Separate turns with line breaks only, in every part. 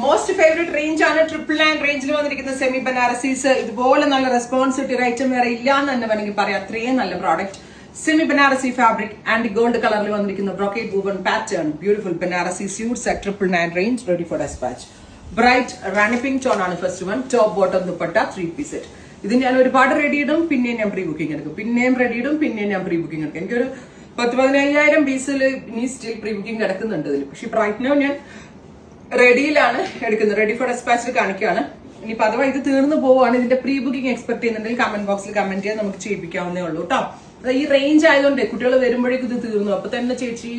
Most favourite range ആണ് 999 റേഞ്ചിൽ വന്നിരിക്കുന്ന സെമി ബനാറസീസ്. ഇതുപോലെ നല്ല റെസ്പോൺസിബിലിറ്റി ഐറ്റം വേറെ ഇല്ലാന്ന് തന്നെ വേണമെങ്കിൽ പറയാം. അത്രയും നല്ല product. Semi Banarasi fabric and gold കളറിൽ വന്നിരിക്കുന്ന brocade woven pattern beautiful Banarasi suits at 999 range, ready for dispatch. Bright rani pink tone ആണ് first one. Top bottom dupatta 3 piece set. ഇത് ഞാൻ ഒരുപാട് റെഡി ഇടും, പിന്നെയും ഞാൻ പ്രീ ബുക്കിംഗ് എടുക്കും, പിന്നെയും റെഡി ഇടും, പിന്നെയും ഞാൻ പ്രീ ബുക്കിംഗ് എടുക്കും. എനിക്കൊരു 10-15,000 പീസിൽ ഇനി സ്റ്റിൽ പ്രീ ബുക്കിംഗ് കിടക്കുന്നുണ്ട് ഇതിൽ. പക്ഷെ റൈറ്റ് നൗ ഞാൻ റെഡിയിലാണ് എടുക്കുന്നത്, റെഡി ഫോർ ഡെസ്പാച്ചിൽ കാണിക്കുകയാണ്. ഇനിയിപ്പോ അഥവാ ഇത് തീർന്നു പോവുകയാണ്, ഇതിന്റെ പ്രീ ബുക്കിംഗ് എക്സ്പെക്ട് ചെയ്യുന്നുണ്ടെങ്കിൽ കമന്റ് ബോക്സിൽ കമന്റ് ചെയ്യാൻ നമുക്ക് ചെയ്യിപ്പിക്കാവുന്നേ ഉള്ളൂ കേട്ടോ. ഈ റേഞ്ച് ആയതുകൊണ്ട് കുട്ടികൾ വരുമ്പോഴേക്കും ഇത് തീർന്നു, അപ്പൊ തന്നെ ചേച്ചി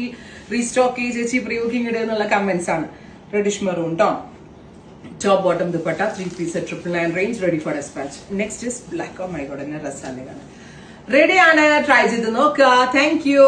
റീസ്റ്റോക്ക് ചെയ്ത് ചേച്ചി പ്രീ ബുക്കിംഗ് ഇടുക എന്നുള്ള കമന്റ്സ് ആണ്. റെഡിഷ് മെറൂൺ കേട്ടോ. Top bottom dupatta 3 piece 999 range, ready for dispatch. Next is black. Oh my god, എന്നെ റസാലയാണ്. റെഡിയാണ്, ട്രൈ ചെയ്ത് നോക്കുക. Thank U.